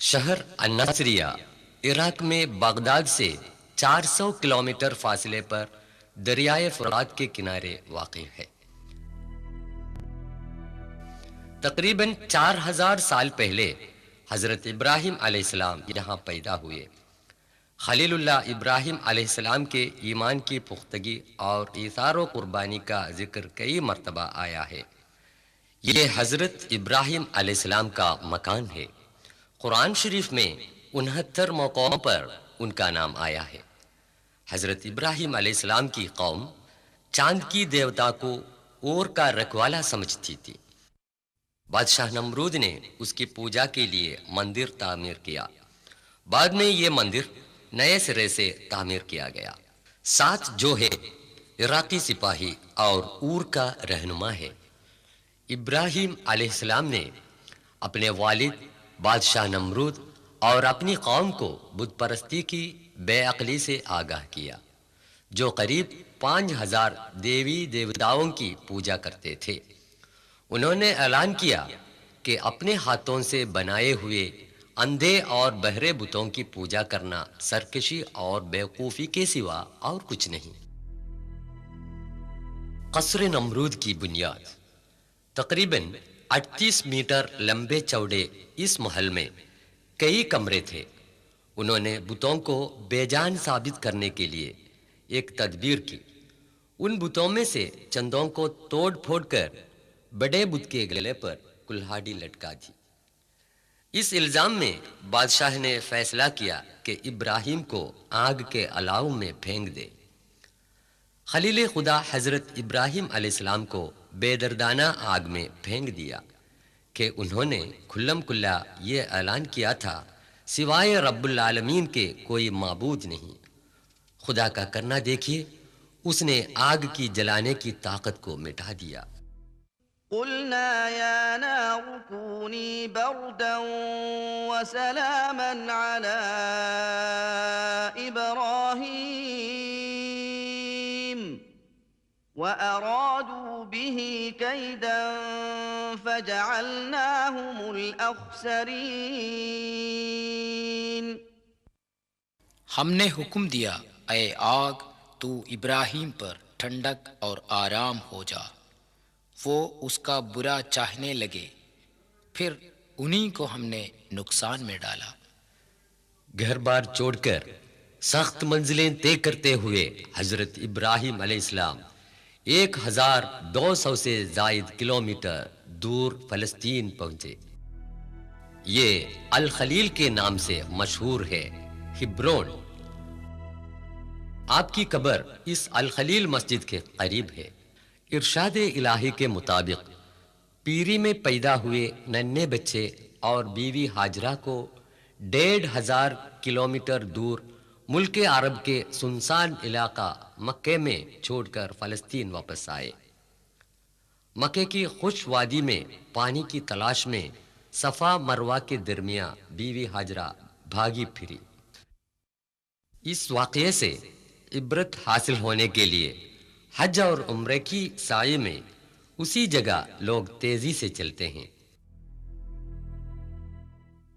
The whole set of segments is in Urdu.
شہر الناصریہ عراق میں بغداد سے 400 کلومیٹر فاصلے پر دریائے فرات کے کنارے واقع ہے۔ تقریباً 4000 سال پہلے حضرت ابراہیم علیہ السلام یہاں پیدا ہوئے۔ خلیل اللہ ابراہیم علیہ السلام کے ایمان کی پختگی اور ایثار و قربانی کا ذکر کئی مرتبہ آیا ہے۔ یہ حضرت ابراہیم علیہ السلام کا مکان ہے۔ قرآن شریف میں 69 موقعوں پر ان کا نام آیا ہے۔ حضرت ابراہیم علیہ السلام کی قوم چاند کی دیوتا کو اور کا رکھوالا سمجھتی تھی۔ بادشاہ نمرود نے اس کی پوجا کے لیے مندر تعمیر کیا۔ بعد میں یہ مندر نئے سرے سے تعمیر کیا گیا۔ ساتھ جو ہے عراقی سپاہی اور اور کا رہنما ہے۔ ابراہیم علیہ السلام نے اپنے والد بادشاہ نمرود اور اپنی قوم کو بت پرستی کی بے عقلی سے آگاہ کیا، جو قریب 5000 دیوی دیوتاؤں کی پوجا کرتے تھے۔ انہوں نے اعلان کیا کہ اپنے ہاتھوں سے بنائے ہوئے اندھے اور بہرے بتوں کی پوجا کرنا سرکشی اور بیوقوفی کے سوا اور کچھ نہیں۔ قصر نمرود کی بنیاد۔ تقریباً 38 میٹر لمبے چوڑے اس محل میں کئی کمرے تھے۔ انہوں نے بتوں کو بے جان ثابت کرنے کے لیے ایک تدبیر کی۔ ان بتوں میں سے چندوں کو توڑ پھوڑ کر بڑے بت کے گلے پر کلہاڑی لٹکا دی۔ اس الزام میں بادشاہ نے فیصلہ کیا کہ ابراہیم کو آگ کے الاؤ میں پھینک دے۔ خلیل خدا حضرت ابراہیم علیہ السلام کو بے دردانہ آگ میں پھینک دیا کہ انہوں نے کھلم کھلا یہ اعلان کیا تھا سوائے رب العالمین کے کوئی معبود نہیں۔ خدا کا کرنا دیکھیے، اس نے آگ کی جلانے کی طاقت کو مٹا دیا۔ قلنا يا نار كوني بردا وسلاما على إبراهيم وأرادوا به كيدا فجعلناهم الأخسرين۔ ہم نے حکم دیا، اے آگ تو ابراہیم پر ٹھنڈک اور آرام ہو جا۔ وہ اس کا برا چاہنے لگے، پھر انہی کو ہم نے نقصان میں ڈالا۔ گھر بار چھوڑ کر سخت منزلیں طے کرتے ہوئے حضرت ابراہیم علیہ السلام 1200 سے زائد کلومیٹر دور فلسطین پہنچے۔ یہ الخلیل کے نام سے مشہور ہے۔ ہبرون۔ آپ کی قبر اس الخلیل مسجد کے قریب ہے۔ ارشاد الہی کے مطابق پیری میں پیدا ہوئے ننھے بچے اور بیوی ہاجرہ کو 1500 کلومیٹر دور ملک عرب کے سنسان علاقہ مکے میں چھوڑ کر فلسطین واپس آئے۔ مکے کی خوش وادی میں پانی کی تلاش میں صفا مروہ کے درمیان بیوی ہاجرہ بھاگی پھری۔ اس واقعے سے عبرت حاصل ہونے کے لیے حج اور عمرے کی سعی میں اسی جگہ لوگ تیزی سے چلتے ہیں۔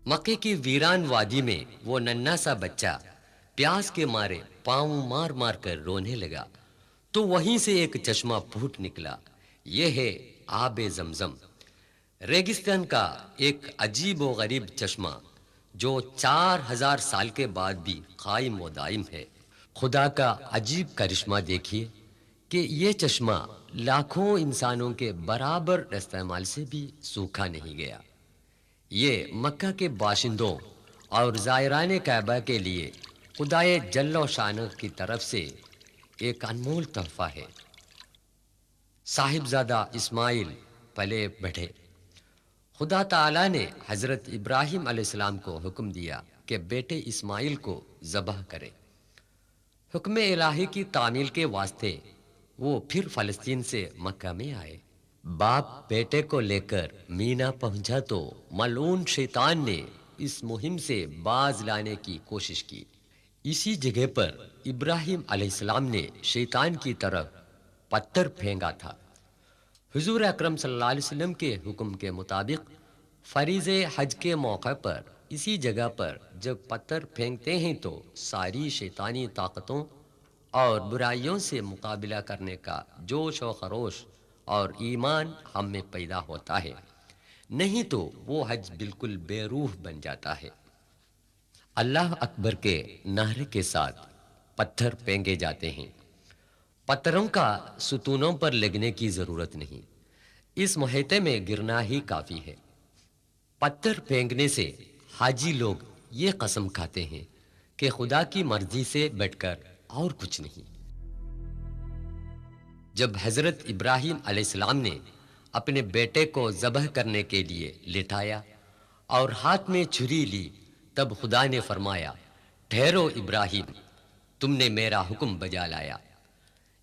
مکے کی ویران وادی میں وہ ننھا سا بچہ پیاس کے مارے پاؤں مار مار کر رونے لگا تو وہیں سے ایک چشمہ پھوٹ نکلا۔ یہ ہے آب زمزم، ریگستان کا ایک عجیب و غریب چشمہ جو 4000 سال کے بعد بھی قائم و دائم ہے۔ خدا کا عجیب کرشمہ دیکھیے کہ یہ چشمہ لاکھوں انسانوں کے برابر استعمال سے بھی سوکھا نہیں گیا۔ یہ مکہ کے باشندوں اور زائران کعبہ کے لیے خدائے جل و شانہ کی طرف سے ایک انمول تحفہ ہے۔ صاحبزادہ اسماعیل پلے بڑھے۔ خدا تعالیٰ نے حضرت ابراہیم علیہ السلام کو حکم دیا کہ بیٹے اسماعیل کو ذبح کرے۔ حکم الہی کی تعمیل کے واسطے وہ پھر فلسطین سے مکہ میں آئے۔ باپ بیٹے کو لے کر مینا پہنچا تو ملعون شیطان نے اس مہم سے باز لانے کی کوشش کی۔ اسی جگہ پر ابراہیم علیہ السلام نے شیطان کی طرف پتھر پھینکا تھا۔ حضور اکرم صلی اللہ علیہ وسلم کے حکم کے مطابق فریض حج کے موقع پر اسی جگہ پر جب پتھر پھینکتے ہیں تو ساری شیطانی طاقتوں اور برائیوں سے مقابلہ کرنے کا جوش و خروش اور ایمان ہم میں پیدا ہوتا ہے، نہیں تو وہ حج بالکل بے روح بن جاتا ہے۔ اللہ اکبر کے نعرے کے ساتھ پتھر پھینکے جاتے ہیں۔ پتھروں کا ستونوں پر لگنے کی ضرورت نہیں، اس محیطے میں گرنا ہی کافی ہے۔ پتھر پھینکنے سے حاجی لوگ یہ قسم کھاتے ہیں کہ خدا کی مرضی سے بٹ کر اور کچھ نہیں۔ جب حضرت ابراہیم علیہ السلام نے اپنے بیٹے کو ذبح کرنے کے لیے لٹایا اور ہاتھ میں چھری لی، تب خدا نے فرمایا، ٹھہرو ابراہیم، تم نے میرا حکم بجا لایا،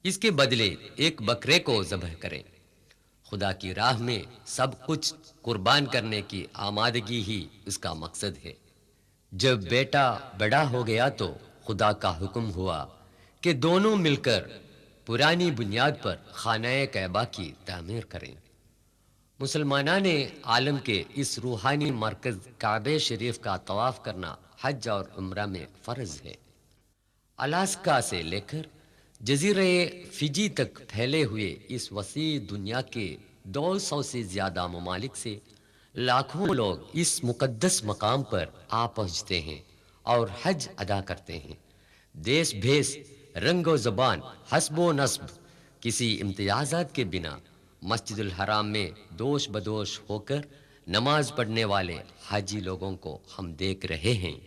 اس کے بدلے ایک بکرے کو ذبح کریں۔ خدا کی راہ میں سب کچھ قربان کرنے کی آمادگی ہی اس کا مقصد ہے۔ جب بیٹا بڑا ہو گیا تو خدا کا حکم ہوا کہ دونوں مل کر پرانی بنیاد پر خانہ کعبہ کی تعمیر کریں۔ مسلمانان عالم کے اس روحانی مرکز کعبہ شریف کا طواف کرنا حج اور عمرہ میں فرض ہے۔ الاسکا سے لے کر جزیرے فجی تک پھیلے ہوئے اس وسیع دنیا کے 200 سے زیادہ ممالک سے لاکھوں لوگ اس مقدس مقام پر آ پہنچتے ہیں اور حج ادا کرتے ہیں۔ دیس بھیس، رنگ و زبان، حسب و نسب، کسی امتیازات کے بنا مسجد الحرام میں دوش بدوش ہو کر نماز پڑھنے والے حاجی لوگوں کو ہم دیکھ رہے ہیں۔